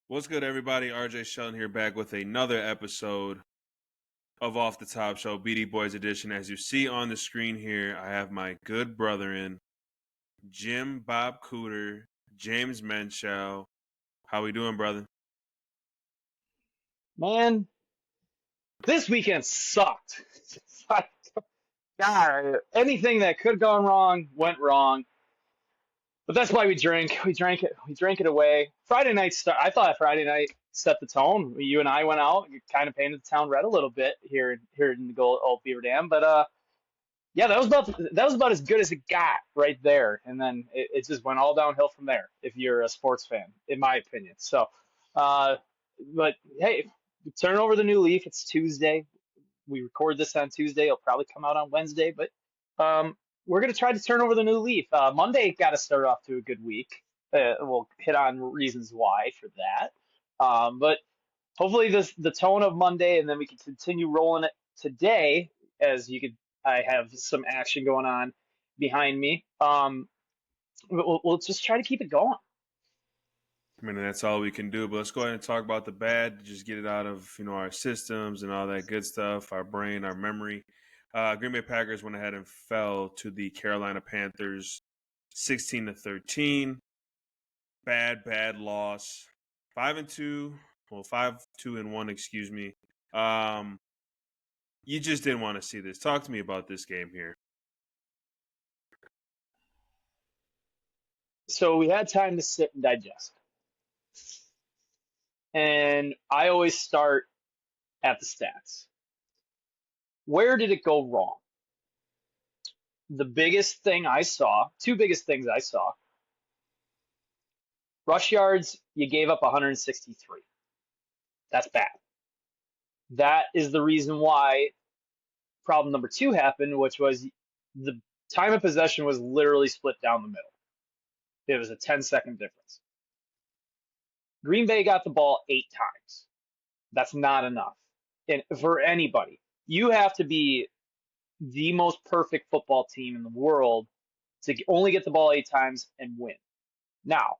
What's good, everybody? RJ Sheldon here, back with another episode of Off the Top Show, BD Boys Edition. As you see on the screen here, I have my good brethren, Jim Bob Cooter, James Muenchow. How we doing, brother? Man, this weekend sucked. It's like, God, anything that could have gone wrong went wrong. But that's why we drink. We drank it. We drank it away. Friday night start. I thought Friday night set the tone. You and I went out, kind of painted the town red a little bit here in the gold old Beaver Dam. But yeah, that was about as good as it got right there. And then it just went all downhill from there. If you're a sports fan, in my opinion. So, uh, but hey, turn over the new leaf. It's Tuesday. We record this on Tuesday. It'll probably come out on Wednesday, but we're going to try to turn over the new leaf. Monday got to start off to a good week. We'll hit on reasons why for that. But hopefully the tone of Monday, and then we can continue rolling it today as you could. I have some action going on behind me. We'll just try to keep it going. I mean, that's all we can do. But let's go ahead and talk about the bad. Just get it out of our systems and all that good stuff, our brain, our memory. Green Bay Packers went ahead and fell to the Carolina Panthers, 16-13. Bad loss. 5-2. Well, 5-2-1. Excuse me. You just didn't want to see this. Talk to me about this game here. So we had time to sit and digest. And I always start at the stats. Where did it go wrong? The biggest thing I saw, two biggest things I saw. Rush yards, you gave up 163. That's bad. That is the reason why problem number two happened, which was the time of possession was literally split down the middle. It was a 10-second difference. Green Bay got the ball 8 times. That's not enough. And for anybody, you have to be the most perfect football team in the world to only get the ball 8 times and win. Now,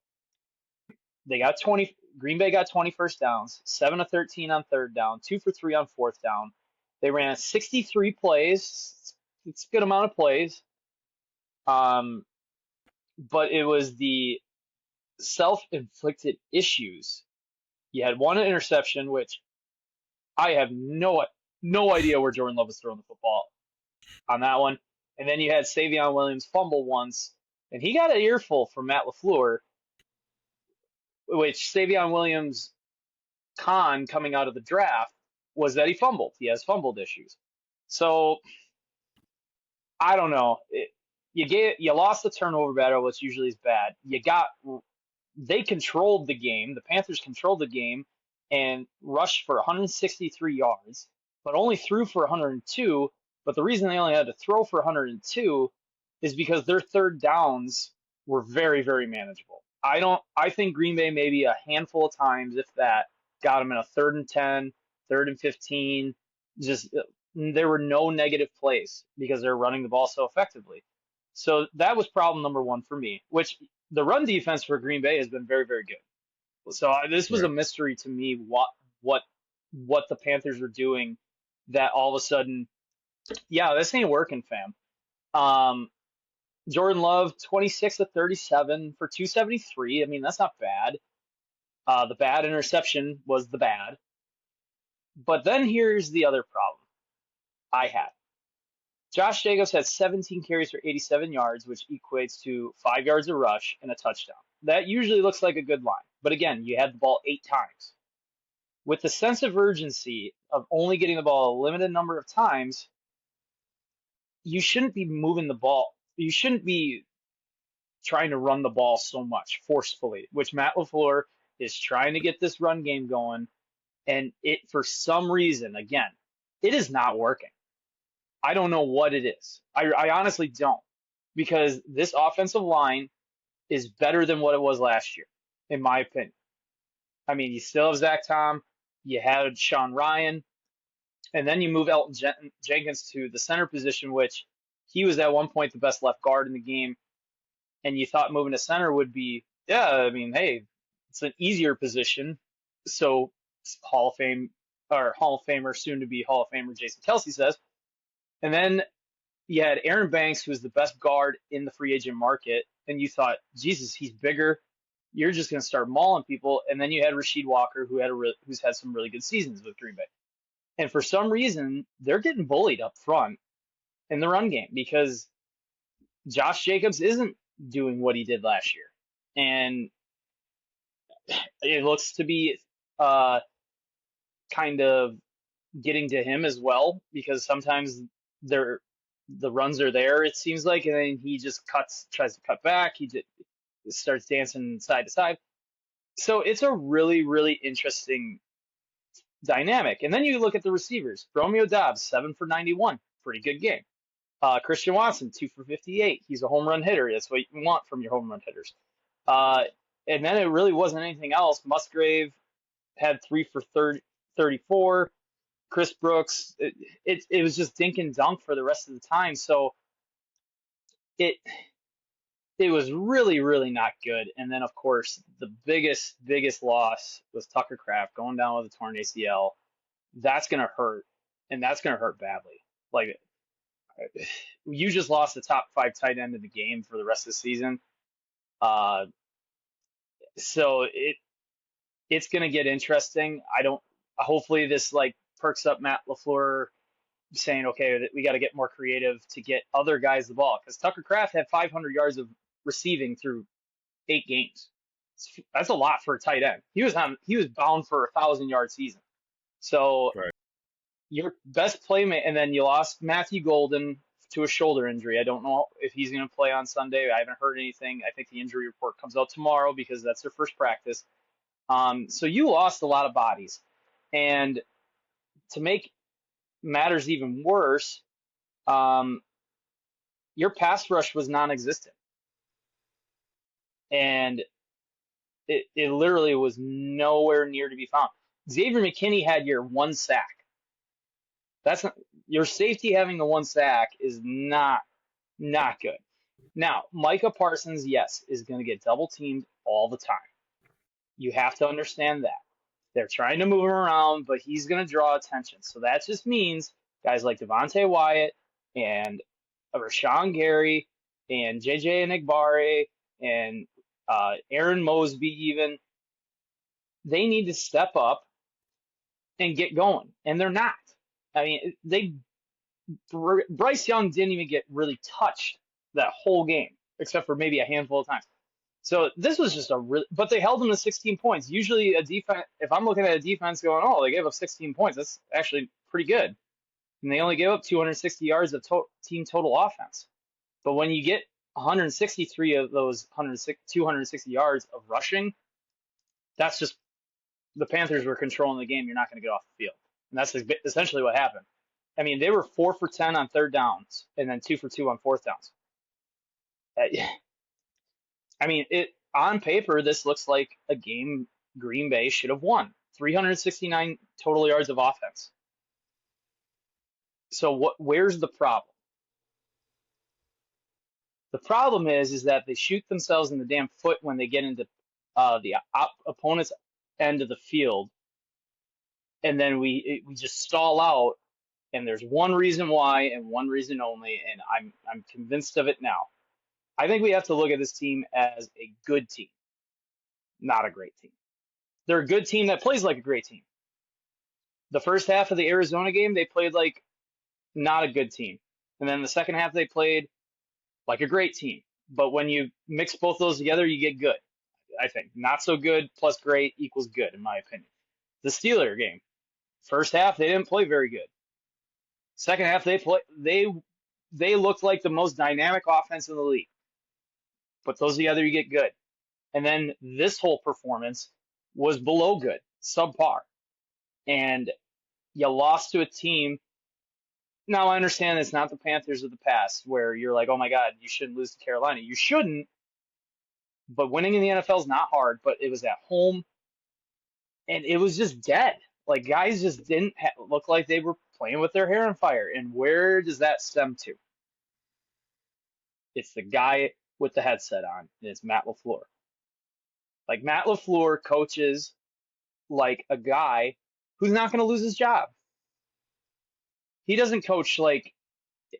they got 20. Green Bay got 20 first downs, 7 of 13 on third down, 2 for 3 on fourth down. They ran 63 plays. It's a good amount of plays. But it was the self-inflicted issues. You had one interception, which I have no idea where Jordan Love was throwing the football on that one. And then you had Savion Williams fumble once, and he got an earful from Matt LaFleur, which Savion Williams' con coming out of the draft was that he fumbled. He has fumbled issues. So I don't know. You lost the turnover battle, which usually is bad. They controlled the game. The Panthers controlled the game and rushed for 163 yards, but only threw for 102. But the reason they only had to throw for 102 is because their third downs were very, very manageable. I think Green Bay maybe a handful of times, if that, got them in a 3rd and 10, 3rd and 15. Just there were no negative plays because they're running the ball so effectively. So that was problem number one for me, which the run defense for Green Bay has been very, very good. So this was a mystery to me what the Panthers were doing that all of a sudden, yeah, this ain't working, fam. Jordan Love, 26 of 37 for 273. I mean, that's not bad. The bad interception was the bad. But then here's the other problem I had. Josh Jacobs had 17 carries for 87 yards, which equates to 5 yards a rush and a touchdown. That usually looks like a good line. But again, you had the ball 8 times. With the sense of urgency of only getting the ball a limited number of times, you shouldn't be moving the ball. You shouldn't be trying to run the ball so much forcefully, which Matt LaFleur is trying to get this run game going. And it, for some reason, again, it is not working. I don't know what it is. I honestly don't, because this offensive line is better than what it was last year, in my opinion. I mean, you still have Zach Tom, you had Sean Ryan, and then you move Elton Jenkins to the center position, which he was at one point the best left guard in the game, and you thought moving to center would be, yeah, I mean, hey, it's an easier position. So Hall of Fame or Hall of Famer, soon to be Hall of Famer Jason Kelsey says. And then you had Aaron Banks, who was the best guard in the free agent market, and you thought, Jesus, he's bigger. You're just going to start mauling people. And then you had Rasheed Walker, who's had some really good seasons with Green Bay. And for some reason, they're getting bullied up front in the run game because Josh Jacobs isn't doing what he did last year. And it looks to be uh, kind of getting to him as well because sometimes the runs are there, it seems like, and then he just tries to cut back. Starts dancing side to side. So it's a really, really interesting dynamic. And then you look at the receivers. Romeo Dobbs, 7 for 91, pretty good game. Christian Watson, 2 for 58. He's a home run hitter. That's what you want from your home run hitters. Uh, and then it really wasn't anything else. Musgrave had 3 for 34. Chris Brooks, it was just dink and dunk for the rest of the time. So it it was really, really not good. And then, of course, the biggest loss was Tucker Kraft going down with a torn ACL. That's going to hurt, and that's going to hurt badly. Like, you just lost the top 5 tight end in the game for the rest of the season. Uh, so it's going to get interesting. Hopefully this like perks up Matt LaFleur saying, okay, we got to get more creative to get other guys the ball. Because Tucker Kraft had 500 yards of receiving through 8 games. That's a lot for a tight end. He was bound for a 1,000-yard season. So Right. your best playmate, and then you lost Matthew Golden to a shoulder injury. I don't know if he's going to play on Sunday. I haven't heard anything. I think the injury report comes out tomorrow because that's their first practice. So you lost a lot of bodies. And to make matters even worse, your pass rush was non-existent. And it literally was nowhere near to be found. Xavier McKinney had your 1 sack. That's not, your safety having the 1 sack is not good. Now, Micah Parsons, yes, is going to get double teamed all the time. You have to understand that. They're trying to move him around, but he's going to draw attention. So that just means guys like Devontae Wyatt and Rashawn Gary and JJ Enigbare and Aaron Mosby even, they need to step up and get going. And they're not. I mean, Bryce Young didn't even get really touched that whole game, except for maybe a handful of times. So this was just but they held them to 16 points. Usually a defense, if I'm looking at a defense going, oh, they gave up 16 points, that's actually pretty good. And they only gave up 260 yards of team total offense. But when you get 163 of those 260 yards of rushing, that's just the Panthers were controlling the game. You're not going to get off the field. And that's essentially what happened. I mean, they were 4 for 10 on 3rd downs and then 2 for 2 on 4th downs. I mean, on paper, this looks like a game Green Bay should have won. 369 total yards of offense. So where's the problem? The problem is that they shoot themselves in the damn foot when they get into the opponent's end of the field, and then we just stall out. And there's one reason why, and one reason only, and I'm convinced of it now. I think we have to look at this team as a good team, not a great team. They're a good team that plays like a great team. The first half of the Arizona game, they played like not a good team. And then the second half, they played like a great team. But when you mix both those together, you get good, I think. Not so good plus great equals good, in my opinion. The Steeler game, first half, they didn't play very good. Second half, they looked like the most dynamic offense in the league. Put those together, you get good. And then this whole performance was below good, subpar. And you lost to a team. Now, I understand it's not the Panthers of the past where you're like, oh my God, you shouldn't lose to Carolina. You shouldn't. But winning in the NFL is not hard, but it was at home. And it was just dead. Like, guys just didn't look like they were playing with their hair on fire. And where does that stem to? It's the guy with the headset on, and it's Matt LaFleur. Like, Matt LaFleur coaches like a guy who's not going to lose his job. He doesn't coach like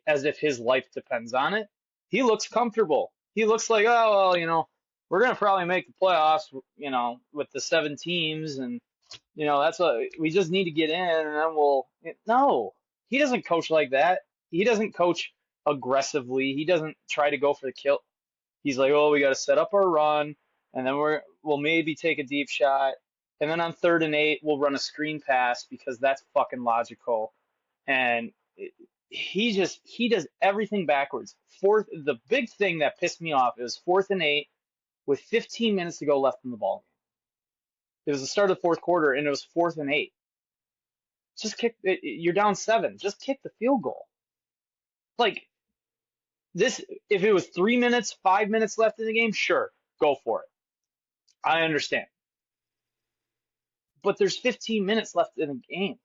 as if his life depends on it. He looks comfortable. He looks like, oh, well, we're going to probably make the playoffs, with the 7 teams. And, that's what we just need to get in and then no, he doesn't coach like that. He doesn't coach aggressively. He doesn't try to go for the kill. He's like, oh, we got to set up our run and then we'll maybe take a deep shot. And then on 3rd and 8, we'll run a screen pass because that's fucking logical. And he does everything backwards. The big thing that pissed me off is 4th and 8 with 15 minutes to go left in the ball game. It was the start of the 4th quarter and it was 4th and 8. Just kick it. You're down 7. Just kick the field goal. Like this, if it was 3 minutes, 5 minutes left in the game, sure, go for it. I understand. But there's 15 minutes left in the game.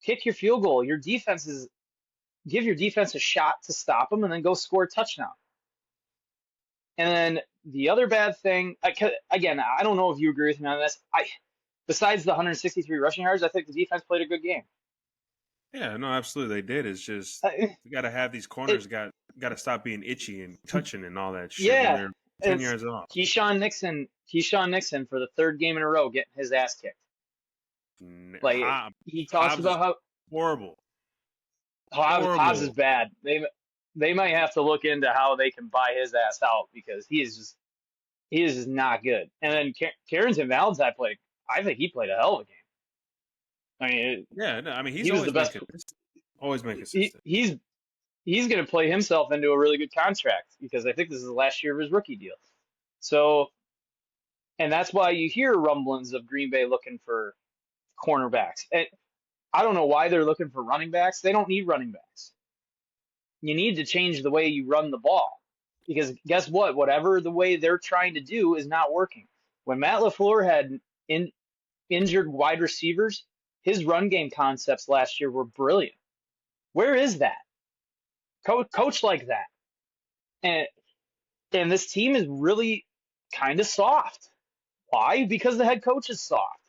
Kick your field goal. Give your defense a shot to stop them and then go score a touchdown. And then the other bad thing, again, I don't know if you agree with me on this. Besides the 163 rushing yards, I think the defense played a good game. Yeah, no, absolutely, they did. It's just we got to have these corners got to stop being itchy and touching and all that shit. Yeah, when they're 10 yards off. Keyshawn Nixon for the 3rd game in a row getting his ass kicked. Like he talks about how horrible. Hobbs is bad. They might have to look into how they can buy his ass out because he is just not good. And then Carrington Valentine I think he played a hell of a game. I mean, he's he was the best. Always make consistent. He's going to play himself into a really good contract because I think this is the last year of his rookie deal. So, and that's why you hear rumblings of Green Bay looking for cornerbacks. And I don't know why they're looking for running backs. They don't need running backs. You need to change the way you run the ball because guess what? Whatever the way they're trying to do is not working. When Matt LaFleur had injured wide receivers, his run game concepts last year were brilliant. Where is that? Coach like that. And this team is really kind of soft. Why? Because the head coach is soft.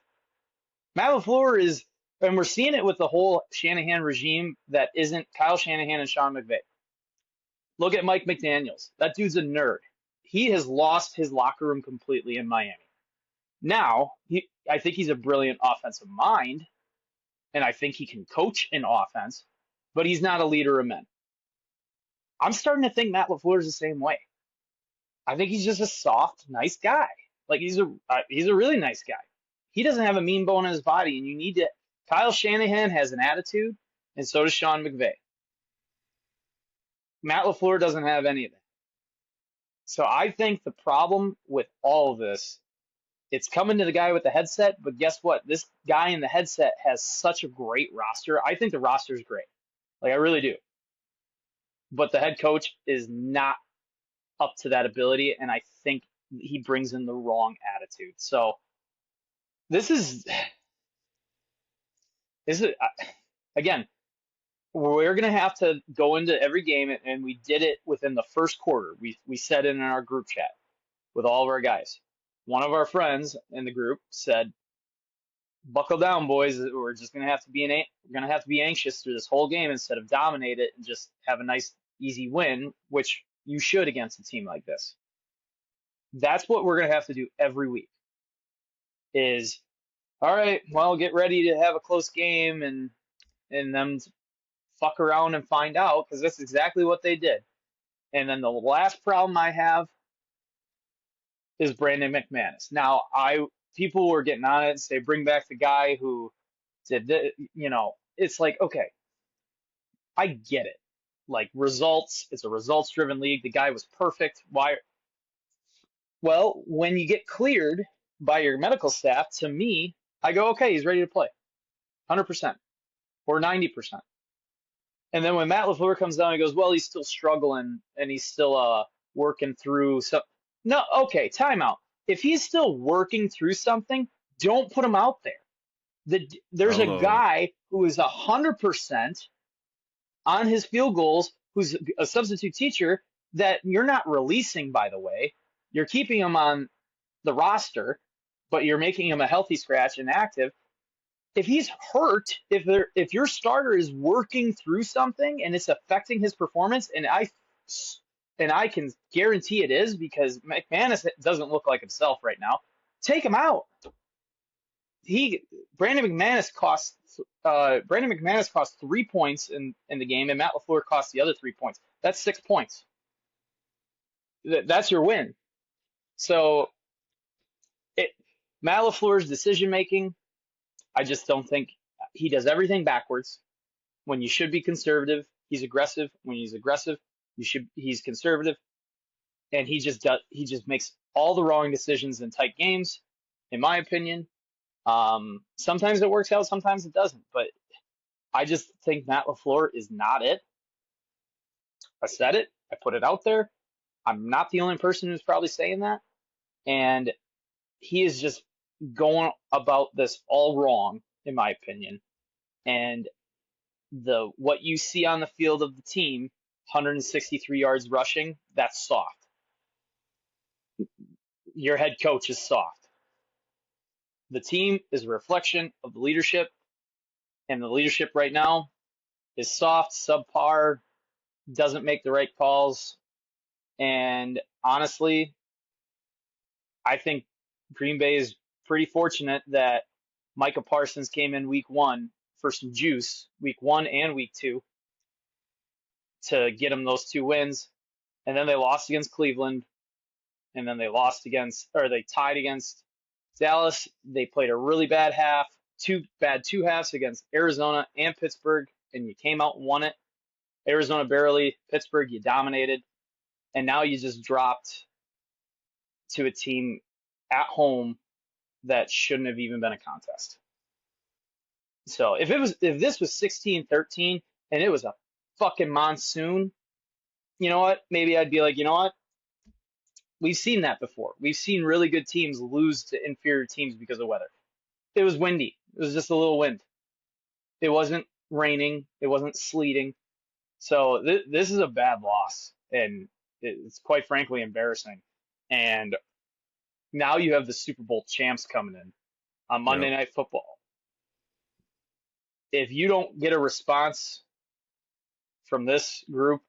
Matt LaFleur is, and we're seeing it with the whole Shanahan regime that isn't Kyle Shanahan and Sean McVay. Look at Mike McDaniels. That dude's a nerd. He has lost his locker room completely in Miami. Now, I think he's a brilliant offensive mind, and I think he can coach an offense, but he's not a leader of men. I'm starting to think Matt LaFleur is the same way. I think he's just a soft, nice guy. Like he's a really nice guy. He doesn't have a mean bone in his body, and you need to. Kyle Shanahan has an attitude, and so does Sean McVay. Matt LaFleur doesn't have any of that. So I think the problem with all of this, it's coming to the guy with the headset, but guess what? This guy in the headset has such a great roster. I think the roster is great. Like, I really do. But the head coach is not up to that ability, and I think he brings in the wrong attitude. So this is again, we're going to have to go into every game, and we did it within the first quarter. We said it in our group chat with all of our guys. One of our friends in the group said, "Buckle down, boys. We're just going to have to be anxious through this whole game instead of dominate it and just have a nice, easy win, which you should against a team like this." That's what we're going to have to do every week. Is, all right, well, get ready to have a close game and them fuck around and find out, because that's exactly what they did. And then the last problem I have is Brandon McManus. Now, people were getting on it and say, bring back the guy who did this. It's like, okay, I get it. Like, results, it's a results-driven league. The guy was perfect. Why? Well, when you get cleared by your medical staff, to me, I go, okay, he's ready to play. 100% or 90%. And then when Matt LaFleur comes down and goes, well, he's still struggling and he's still working through some. No, okay, timeout. If he's still working through something, don't put him out there. There's a guy who is 100% on his field goals, who's a substitute teacher that you're not releasing, by the way. You're keeping him on the roster. but you're making him a healthy scratch and active. If he's hurt, if your starter is working through something and it's affecting his performance, and I can guarantee it is because McManus doesn't look like himself right now, take him out. Brandon McManus cost 3 points in the game, and Matt LaFleur cost the other 3 points. That's 6 points. That's your win. So Matt LaFleur's decision making, I just don't think he does everything backwards. When you should be conservative, he's aggressive. When he's aggressive, he's conservative, and he just makes all the wrong decisions in tight games, in my opinion. Sometimes it works out, sometimes it doesn't. But I just think Matt LaFleur is not it. I said it. I put it out there. I'm not the only person who's probably saying that. And he is just going about this all wrong, in my opinion. And what you see on the field of the team, 163 yards rushing, that's soft. Your head coach is soft. The team is a reflection of the leadership, and the leadership right now is soft, subpar, doesn't make the right calls. And honestly, I think Green Bay is pretty fortunate that Micah Parsons came in week 1 for some juice, week 1 and week 2, to get them those 2 wins. And then they lost against Cleveland, and then they tied against Dallas. They played a really bad half, two halves against Arizona and Pittsburgh, and you came out and won it. Arizona barely, Pittsburgh you dominated, and now you just dropped to a team at home that shouldn't have even been a contest. So if this was 16-13 and it was a fucking monsoon, you know what? Maybe I'd be like, you know what? We've seen that before. We've seen really good teams lose to inferior teams because of weather. It was windy. It was just a little wind. It wasn't raining. It wasn't sleeting. So this is a bad loss, and it's quite frankly embarrassing. And now you have the Super Bowl champs coming in on Monday Night Football. If you don't get a response from this group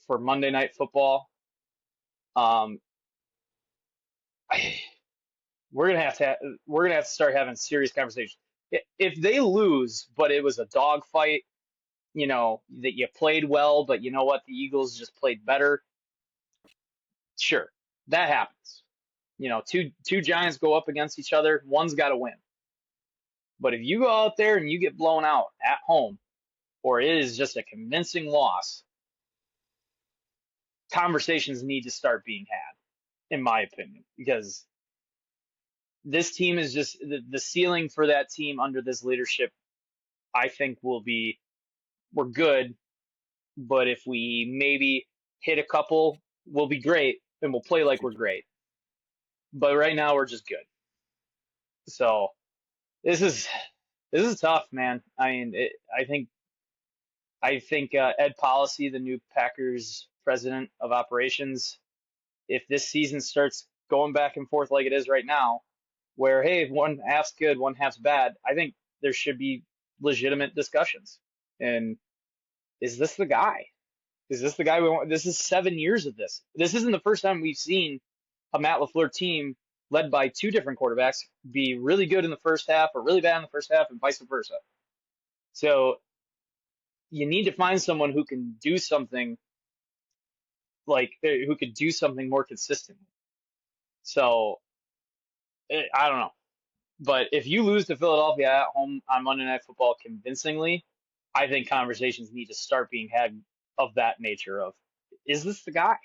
for Monday Night Football, we're gonna have to start having serious conversations. If they lose, but it was a dogfight, you know, that you played well, but you know what, the Eagles just played better. Sure, that happens. You know, two giants go up against each other, one's got to win. But if you go out there and you get blown out at home, or it is just a convincing loss, conversations need to start being had, in my opinion, because this team is just the ceiling for that team under this leadership. I think we're good, but if we maybe hit a couple, we'll be great and we'll play like we're great. But right now we're just good. So this is tough, man. I mean, I think Ed Policy, the new Packers president of operations, if this season starts going back and forth like it is right now, where, hey, one half's good, one half's bad, I think there should be legitimate discussions. And is this the guy? Is this the guy we want? This is 7 years of this. This isn't the first time we've seen a Matt LaFleur team led by 2 different quarterbacks be really good in the first half or really bad in the first half and vice versa. So you need to find someone who can do something who could do something more consistently. So I don't know. But if you lose to Philadelphia at home on Monday Night Football convincingly, I think conversations need to start being had of that nature of, is this the guy?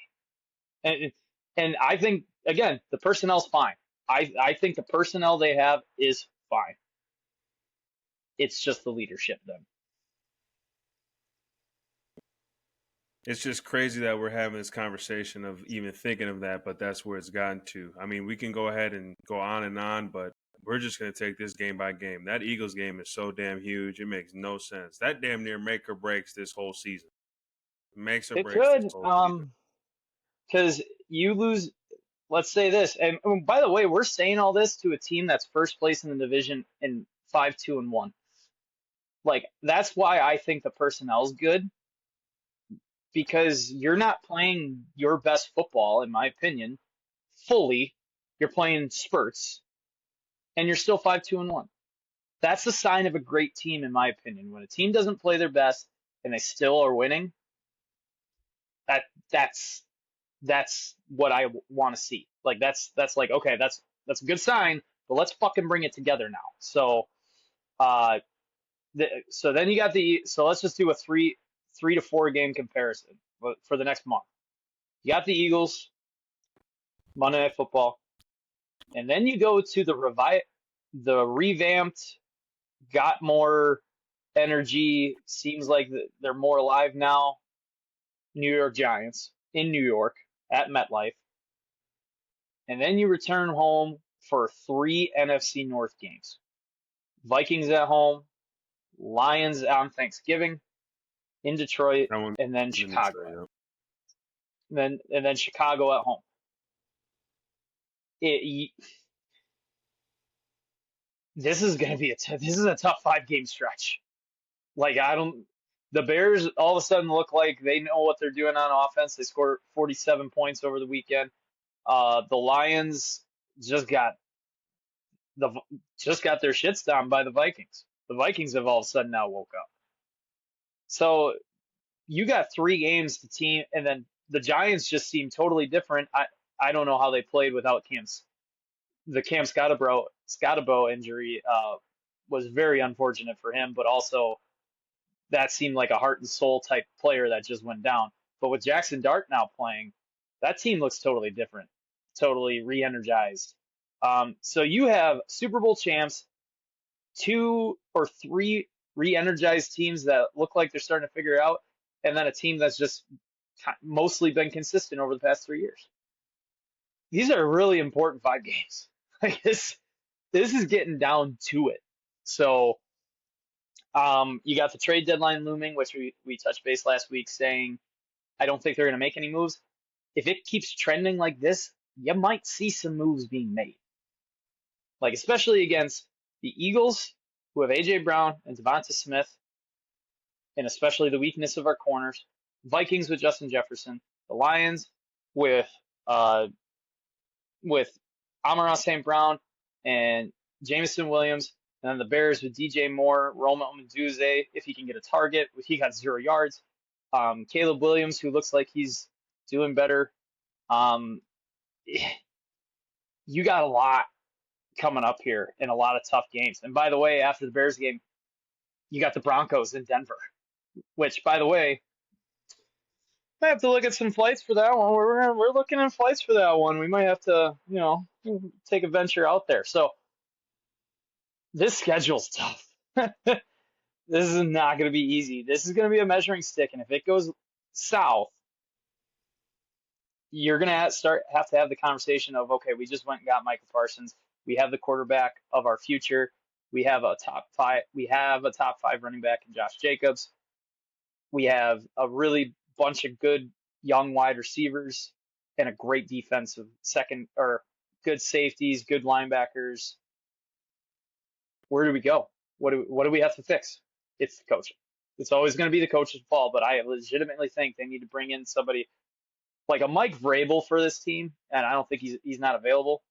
And I think, again, the personnel's fine. I think the personnel they have is fine. It's just the leadership then. It's just crazy that we're having this conversation of even thinking of that, but that's where it's gotten to. I mean, we can go ahead and go on, but we're just going to take this game by game. That Eagles game is so damn huge. It makes no sense. That damn near make or breaks this whole season. Makes or breaks this whole season. Because you lose let's say this. And by the way, we're saying all this to a team that's first place in the division in 5-2-1. Like that's why I think the personnel's good because you're not playing your best football, in my opinion, fully. You're playing spurts, and you're still 5-2-1. That's the sign of a great team, in my opinion. When a team doesn't play their best and they still are winning, that that's that's what I want to see. Like that's like okay, that's a good sign, but let's fucking bring it together now. So uh, so then you got so let's just do a three to four game comparison for the next month. You got the Eagles, Monday Night Football, and then you go to the revamped, got more energy, seems like they're more alive now. New York Giants in New York at MetLife, and then you return home for three NFC North games. Vikings at home, Lions on Thanksgiving in Detroit, That one and then in Chicago. Detroit, And then Chicago at home. This is gonna be this is a tough 5 game stretch. Like the Bears all of a sudden look like they know what they're doing on offense. They scored 47 points over the weekend. The Lions just got their shit stomped by the Vikings. The Vikings have all of a sudden now woke up. So you got 3 games to team, and then the Giants just seem totally different. I don't know how they played without the Cam Scotabo injury was very unfortunate for him, but also that seemed like a heart and soul type player that just went down. But with Jackson Dart now playing, that team looks totally different, totally re-energized. So you have Super Bowl champs, 2 or 3 re-energized teams that look like they're starting to figure it out, and then a team that's just mostly been consistent over the past 3 years. These are really important 5 games. Like this is getting down to it. So you got the trade deadline looming, which we touched base last week saying I don't think they're going to make any moves. If it keeps trending like this, you might see some moves being made. Like especially against the Eagles, who have A.J. Brown and Devonta Smith, and especially the weakness of our corners. Vikings with Justin Jefferson. The Lions with Amon-Ra St. Brown and Jameson Williams. And then the Bears with DJ Moore, Roma Omenduze, if he can get a target. He got 0 yards. Caleb Williams, who looks like he's doing better. You got a lot coming up here in a lot of tough games. And by the way, after the Bears game, you got the Broncos in Denver, which, by the way, I have to look at some flights for that one. We're looking at flights for that one. We might have to, take a venture out there. So this schedule's tough. This is not going to be easy. This is going to be a measuring stick, and if it goes south, you're going to have to have the conversation of, okay, we just went and got Michael Parsons. We have the quarterback of our future. We have a top 5 running back in Josh Jacobs. We have a really bunch of good young wide receivers and a great defensive good safeties, good linebackers. Where do we go? What do we have to fix? It's the coaching. It's always going to be the coach's fault, but I legitimately think they need to bring in somebody like a Mike Vrabel for this team, and I don't think he's not available.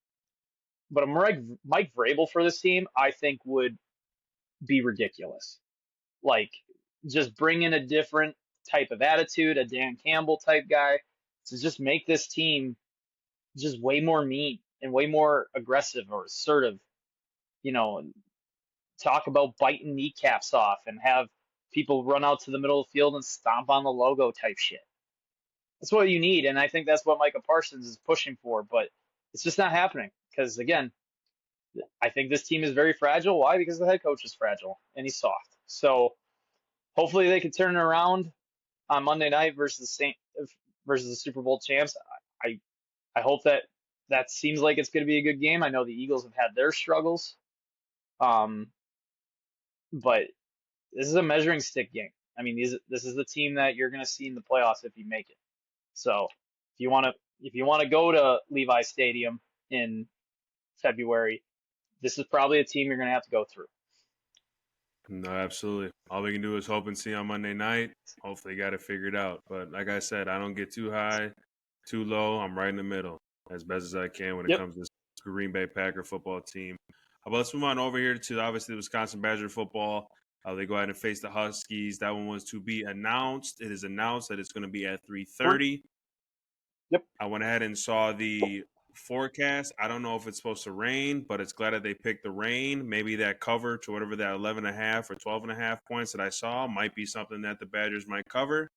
But a Mike Vrabel for this team, I think would be ridiculous. Like just bring in a different type of attitude, a Dan Campbell type guy, to just make this team just way more mean and way more aggressive or assertive. Talk about biting kneecaps off and have people run out to the middle of the field and stomp on the logo type shit. That's what you need, and I think that's what Micah Parsons is pushing for, but it's just not happening because, again, I think this team is very fragile. Why? Because the head coach is fragile, and he's soft. So hopefully they can turn it around on Monday night versus the Super Bowl champs. I hope that seems like it's going to be a good game. I know the Eagles have had their struggles, but this is a measuring stick game. I mean, this is the team that you're going to see in the playoffs if you make it. So if you want to if you want to go to Levi Stadium in February, this is probably a team you're going to have to go through. No, absolutely. All we can do is hope and see on Monday night. Hopefully, got it figured out. But like I said, I don't get too high, too low. I'm right in the middle as best as I can when it Yep. comes to this Green Bay Packer football team. But let's move on over here to obviously Wisconsin Badger football. They go ahead and face the Huskies. That one was to be announced. It is announced that it's going to be at 3:30. Yep. I went ahead and saw the forecast. I don't know if it's supposed to rain, but it's glad that they picked the rain. Maybe that cover to whatever that 11.5 or 12.5 points that I saw might be something that the Badgers might cover.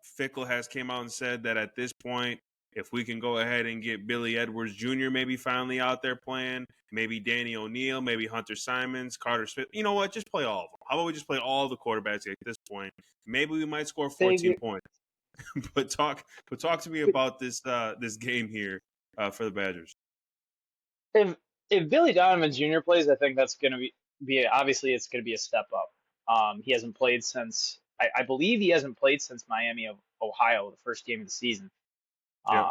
Fickle has came out and said that at this point, if we can go ahead and get Billy Edwards Jr. maybe finally out there playing, maybe Danny O'Neal, maybe Hunter Simons, Carter Smith, you know what? Just play all of them. How about we just play all the quarterbacks at this point? Maybe we might score 14 points. But talk to me about this game here for the Badgers. If Billy Donovan Jr. plays, I think that's going to be obviously it's going to be a step up. He hasn't played since I believe he hasn't played since Miami of Ohio, the first game of the season. Yep.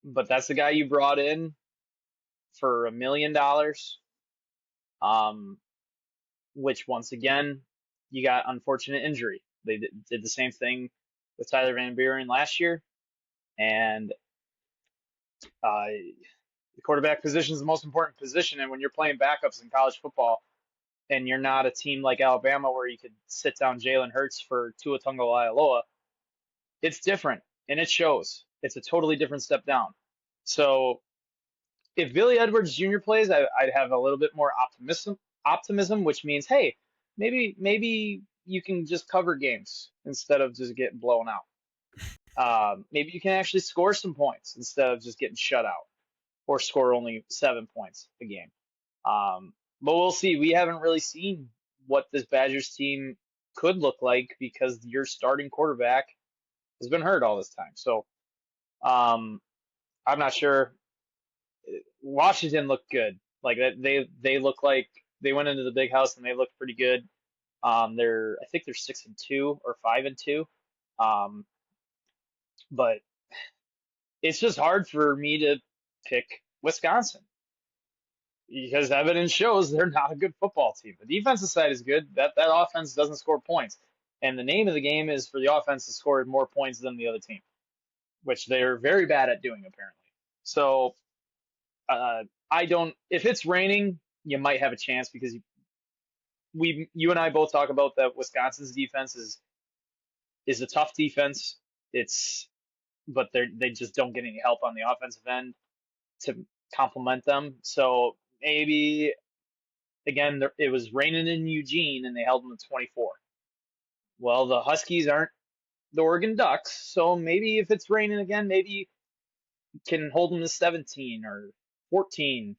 But that's the guy you brought in for $1 million. Which once again, you got unfortunate injury. They did the same thing with Tyler Van Buren last year, and the quarterback position is the most important position. And when you're playing backups in college football, and you're not a team like Alabama where you could sit down Jalen Hurts for Tua Tagovailoa, it's different, and it shows. It's a totally different step down. So if Billy Edwards Jr. plays, I'd have a little bit more optimism, which means, hey, maybe you can just cover games instead of just getting blown out. Maybe you can actually score some points instead of just getting shut out or score only 7 points a game. But we'll see. We haven't really seen what this Badgers team could look like because your starting quarterback has been hurt all this time. So I'm not sure. Washington looked good. Like they look like they went into the big house and they looked pretty good. I think they're 6-2 or 5-2. But it's just hard for me to pick Wisconsin because evidence shows they're not a good football team. The defensive side is good. That offense doesn't score points. And the name of the game is for the offense to score more points than the other team, which they're very bad at doing apparently. So if it's raining, you might have a chance because you and I both talk about that Wisconsin's defense is a tough defense. But they just don't get any help on the offensive end to complement them. So maybe again, it was raining in Eugene and they held them to 24. Well, the Huskies aren't the Oregon Ducks, so maybe if it's raining again, maybe you can hold them to 17 or 14,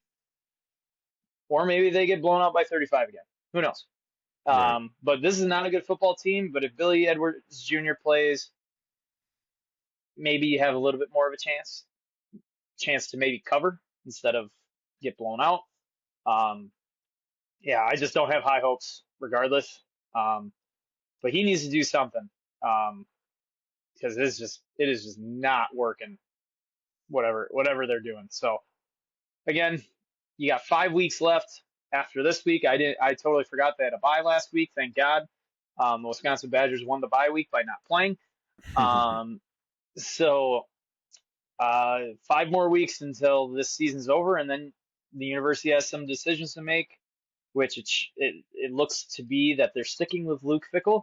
or maybe they get blown out by 35 again. Who knows? Right. But this is not a good football team. But if Billy Edwards Jr. plays, maybe you have a little bit more of a chance to maybe cover instead of get blown out. Yeah, I just don't have high hopes regardless. But he needs to do something because it is just not working. Whatever they're doing. So again, you got 5 weeks left after this week. I totally forgot they had a bye last week. Thank God. The Wisconsin Badgers won the bye week by not playing. So 5 more weeks until this season's over, and then the university has some decisions to make, which it looks to be that they're sticking with Luke Fickell,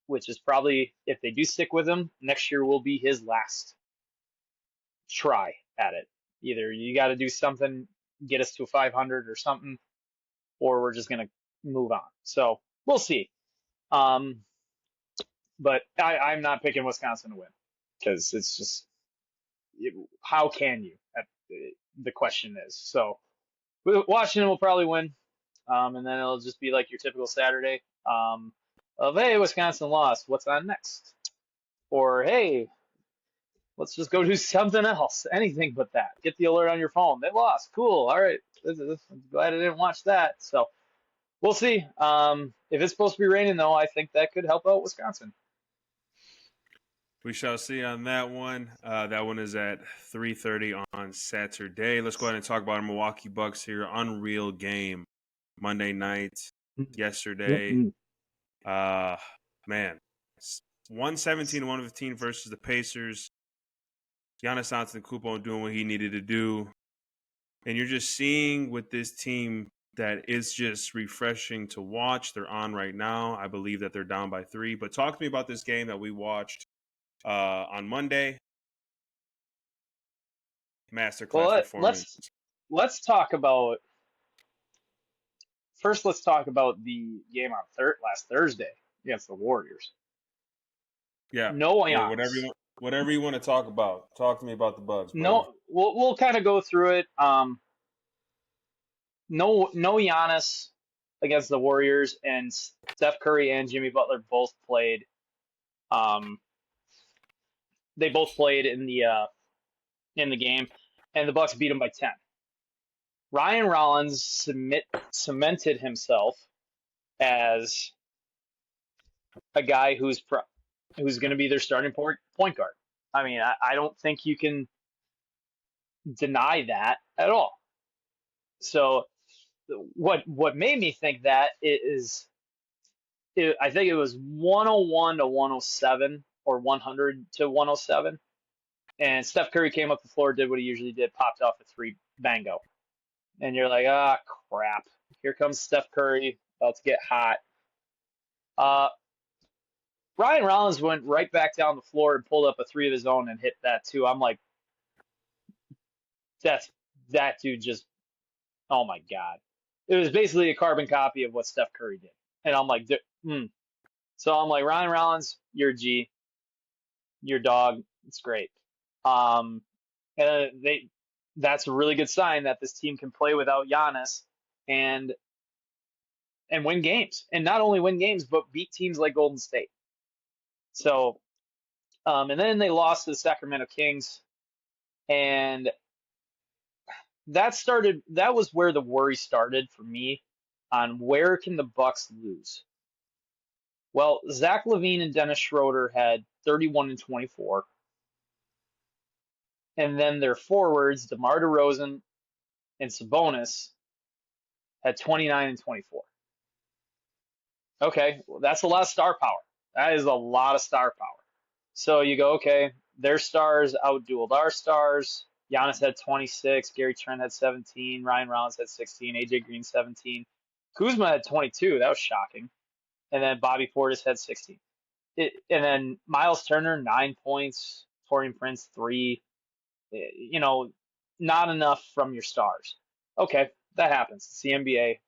which is probably, if they do stick with him, next year will be his last try at it. Either you got to do something, get us to a 500 or something, or we're just going to move on. So we'll see. But I'm not picking Wisconsin to win because it's just, how can you? The question is. So Washington will probably win, and then it'll just be like your typical Saturday of, hey, Wisconsin lost. What's on next? Or, hey, let's just go do something else. Anything but that. Get the alert on your phone. They lost. Cool. All right. I'm glad I didn't watch that. So we'll see. If it's supposed to be raining, though, I think that could help out Wisconsin. We shall see on that one. That one is at 3:30 on Saturday. Let's go ahead and talk about our Milwaukee Bucks here. Unreal game Monday night, yesterday. Mm-mm. Man, 117-115 versus the Pacers. Giannis Antetokounmpo doing what he needed to do. And you're just seeing with this team that it's just refreshing to watch. They're on right now. I believe that they're down by 3. But talk to me about this game that we watched on Monday. Masterclass Well, performance. let's talk about first. Let's talk about the game on last Thursday against the Warriors. Yeah. No Whatever Giannis. whatever you want to talk about. Talk to me about the Bucks, brother. No, we'll kind of go through it. No Giannis against the Warriors, and Steph Curry and Jimmy Butler both played. Um, they both played in the game, and the Bucks beat them by 10. Ryan Rollins cemented himself as a guy who's going to be their starting point guard. I mean, I don't think you can deny that at all. So what made me think that I think it was 101 to 107 or 100 to 107, and Steph Curry came up the floor, did what he usually did, popped off a three, bango, and you're like, ah, crap, here comes Steph Curry, about to get hot. Ryan Rollins went right back down the floor and pulled up a three of his own and hit that too. I'm like, that dude just, oh my God. It was basically a carbon copy of what Steph Curry did. And I'm like, So I'm like, Ryan Rollins, you're a G. You're a dog. It's great. And that's a really good sign that this team can play without Giannis and win games. And not only win games, but beat teams like Golden State. So, and then they lost to the Sacramento Kings. And that was where the worry started for me on where can the Bucks lose. Well, Zach LaVine and Dennis Schroeder had 31 and 24. And then their forwards, DeMar DeRozan and Sabonis, had 29 and 24. Okay, well, that's a lot of star power. That is a lot of star power. So you go, okay, their stars outdueled our stars. Giannis had 26, Gary Trent had 17, Ryan Rollins had 16, AJ Green 17. Kuzma had 22. That was shocking. And then Bobby Portis had 16. And then Miles Turner, 9 points. Taurean Prince, 3. Not enough from your stars. Okay, that happens. It's the NBA.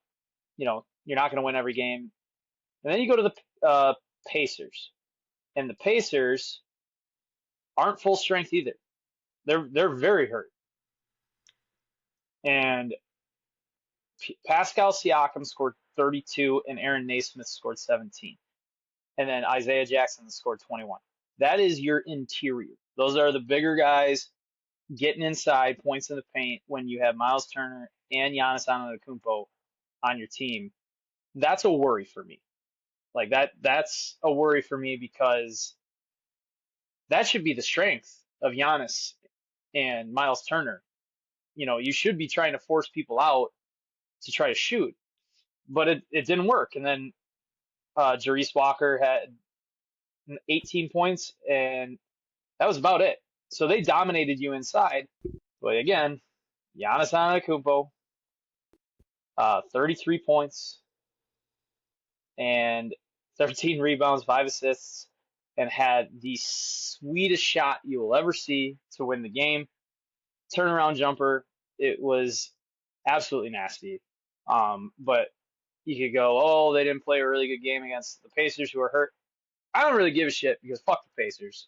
You're not going to win every game. And then you go to the Pacers. And the Pacers aren't full strength either. They're very hurt. And Pascal Siakam scored 32 and Aaron Naismith scored 17. And then Isaiah Jackson scored 21. That is your interior. Those are the bigger guys getting inside, points in the paint when you have Miles Turner and Giannis Antetokounmpo on your team. That's a worry for me. Like that's a worry for me because that should be the strength of Giannis and Miles Turner. You should be trying to force people out to try to shoot, but it didn't work. And then Jarice Walker had 18 points, and that was about it. So they dominated you inside. But again, Giannis Antetokounmpo, 33 points and 13 rebounds, 5 assists, and had the sweetest shot you will ever see to win the game. Turnaround jumper. It was absolutely nasty. But you could go, oh, they didn't play a really good game against the Pacers who are hurt. I don't really give a shit because fuck the Pacers.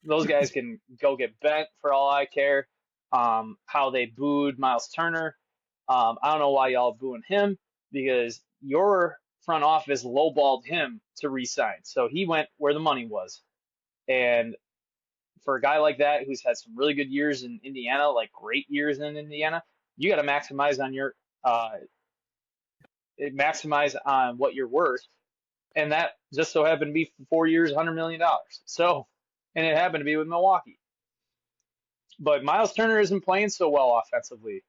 Those guys can go get bent for all I care. How they booed Miles Turner. I don't know why y'all booing him because your front office lowballed him to re-sign. So he went where the money was. And for a guy like that who's had some really good years in Indiana, like great years in Indiana, you got to maximize on what you're worth. And that just so happened to be for 4 years, $100 million. So and it happened to be with Milwaukee. But Miles Turner isn't playing so well offensively,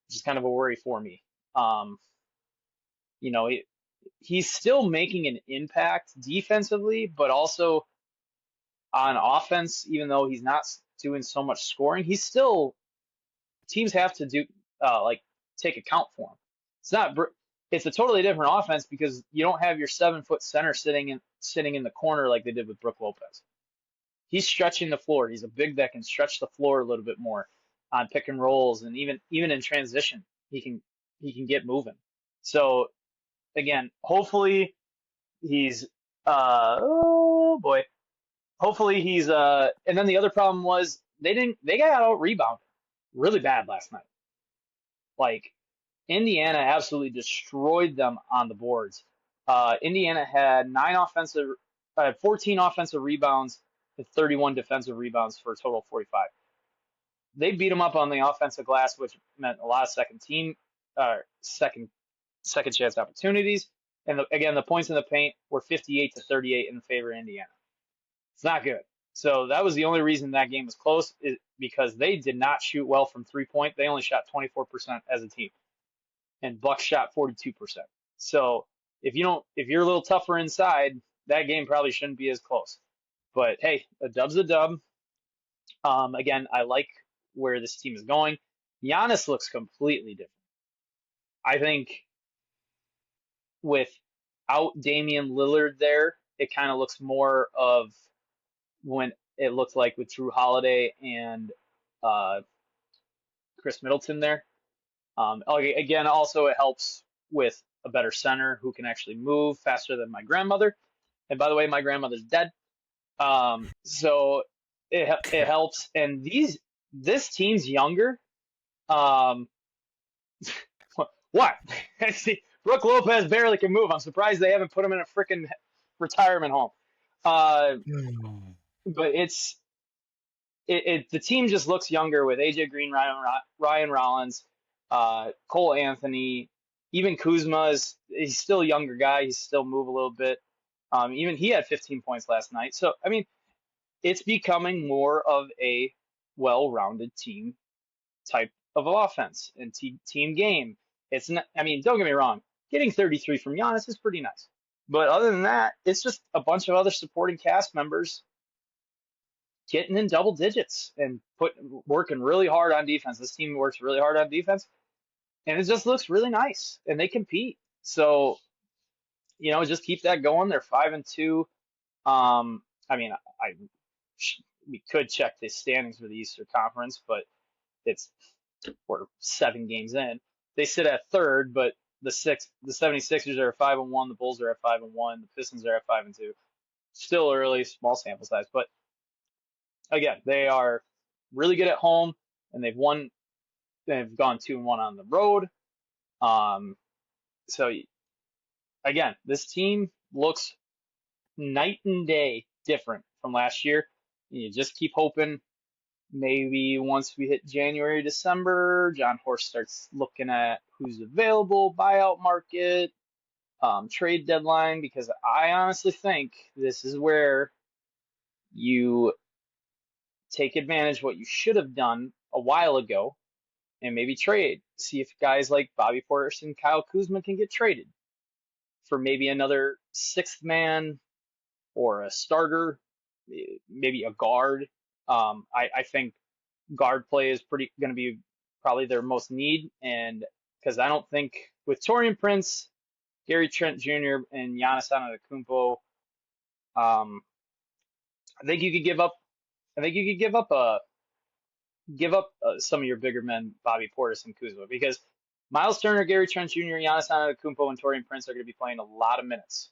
which is kind of a worry for me. Um, you know, he's still making an impact defensively, but also on offense, even though he's not doing so much scoring, he's still teams have to do like take account for him. It's not. It's a totally different offense because you don't have your 7 foot center sitting in the corner like they did with Brook Lopez. He's stretching the floor. He's a big that can stretch the floor a little bit more on pick and rolls, and even in transition, he can get moving. So again, hopefully he's oh boy, hopefully he's and then the other problem was they got out rebounded really bad last night. Like Indiana absolutely destroyed them on the boards. Indiana had 14 offensive rebounds and 31 defensive rebounds for a total of 45. They beat them up on the offensive glass, which meant a lot of second chance opportunities. And again, the points in the paint were 58-38 in favor of Indiana. It's not good. So that was the only reason that game was close, is because they did not shoot well from 3-point. They only shot 24% as a team, and Bucks shot 42%. So if you're a little tougher inside, that game probably shouldn't be as close. But hey, a dub's a dub. Again, I like where this team is going. Giannis looks completely different. I think without Damian Lillard there, it kind of looks more of when it looked like with Drew Holiday and Chris Middleton there. Again, also it helps with a better center who can actually move faster than my grandmother. And by the way, my grandmother's dead. So it helps. And this team's younger. What? See, Brook Lopez barely can move. I'm surprised they haven't put him in a freaking retirement home. But the team just looks younger with AJ Green, Ryan Rollins, Cole Anthony, even Kuzma he's still a younger guy. He's still move a little bit. Even he had 15 points last night. So I mean, it's becoming more of a well-rounded team type of offense and team game. It's not. I mean, don't get me wrong. Getting 33 from Giannis is pretty nice. But other than that, it's just a bunch of other supporting cast members getting in double digits and working really hard on defense. This team works really hard on defense, and it just looks really nice. And they compete. So, just keep that going. They're 5-2. I mean, we could check the standings for the Eastern Conference, but we're 7 games in. They sit at third, but the 76ers are at 5-1. The Bulls are at 5-1. The Pistons are at 5-2. Still early, small sample size, but again, they are really good at home, and they've gone 2-1 on the road. So again, this team looks night and day different from last year. And you just keep hoping maybe once we hit January, December, John Horst starts looking at who's available, buyout market, trade deadline, because I honestly think this is where you take advantage of what you should have done a while ago and maybe trade. See if guys like Bobby Portis and Kyle Kuzma can get traded for maybe another sixth man or a starter, maybe a guard. I think guard play is going to be probably their most need, and because I don't think with Taurean Prince, Gary Trent Jr. and Giannis Antetokounmpo, I think you could give up. I think you could give up some of your bigger men, Bobby Portis and Kuzma, because Miles Turner, Gary Trent Jr., Giannis Antetokounmpo, and Taurean Prince are going to be playing a lot of minutes.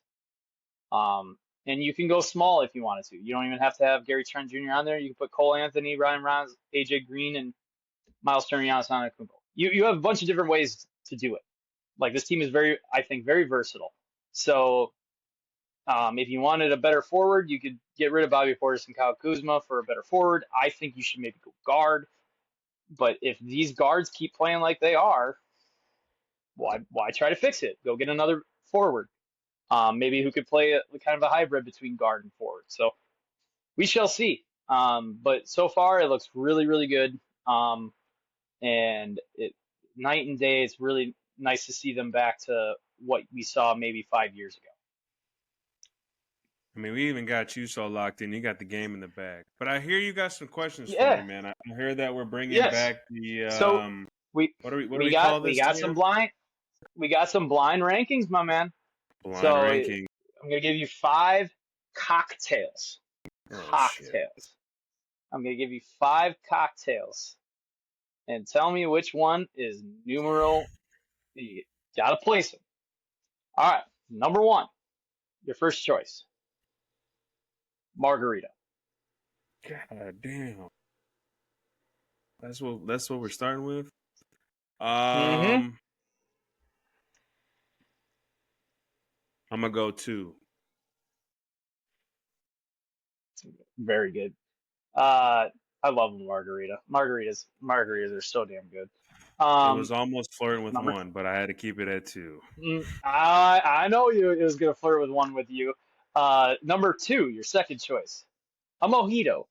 And you can go small if you wanted to. You don't even have to have Gary Trent Jr. on there. You can put Cole Anthony, Ryan Rollins, AJ Green, and Miles Turner, Giannis Antetokounmpo. You have a bunch of different ways to do it. Like, this team is I think, very versatile. So if you wanted a better forward, you could get rid of Bobby Portis and Kyle Kuzma for a better forward. I think you should maybe go guard. But if these guards keep playing like they are, why try to fix it? Go get another forward. Maybe who could play kind of a hybrid between guard and forward. So we shall see. But so far it looks really, really good. And night and day, it's really nice to see them back to what we saw maybe 5 years ago. I mean, we even got you so locked in. You got the game in the bag. But I hear you got some questions for me, Yeah. man. I heard that we're bringing Yes. back the So we what do we we call got we this got some again? blind rankings, my man. Blind So ranking. I'm gonna give you 5 cocktails. Oh shit. Cocktails. I'm gonna give you 5 cocktails, and tell me which one is numero. You gotta place them. All right, number one, your first choice, margarita. God damn. That's what we're starting with. Mm-hmm. I'm gonna go 2. Very good. I love margarita. Margaritas are so damn good. It was Um, almost flirting with number. 1, but I had to keep it at 2. I know you it was gonna flirt with one with you. Number two, your second choice, a mojito.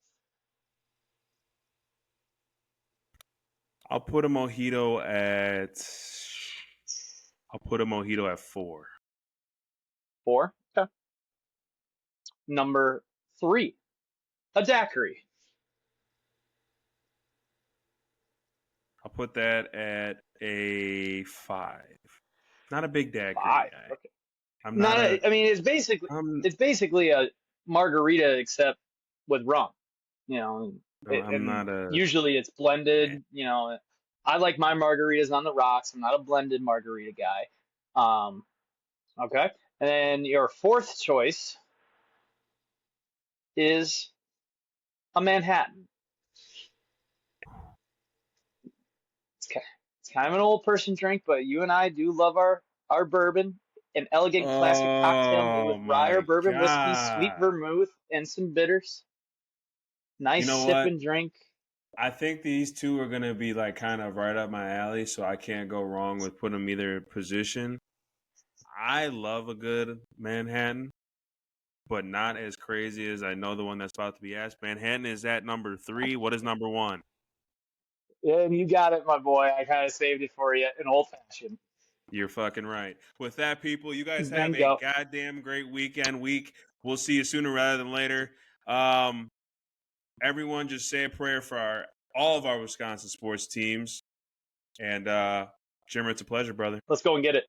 I'll put a mojito at. I'll put a mojito at 4. 4. Okay. Number three, a daiquiri. I'll put that at a 5. Not a big daiquiri 5. guy. Okay. I'm not Not. a. I mean, I'm. it's basically a margarita except with rum. You know, I'm and not a. usually it's blended. You know, I like my margaritas on the rocks. I'm not a blended margarita guy. Okay. And then your fourth choice is a Manhattan. It's kind of an old person drink, but you and I do love our bourbon. An elegant classic cocktail made with Oh rye or my bourbon whiskey, sweet god! vermouth, and some bitters. You Nice know what? sipping drink. I think these two are gonna be like kind of right up my alley, so I can't go wrong with putting them either position. I love a good Manhattan, but not as crazy as I know the one that's about to be asked. Manhattan is at number 3. What is number 1? And you got it, my boy. I kind of saved it for you, an old fashioned. You're fucking right. With that, people, you guys have a Bingo. goddamn great week. We'll see you sooner rather than later. Everyone just say a prayer for all of our Wisconsin sports teams. And Jimmer, it's a pleasure, brother. Let's go and get it.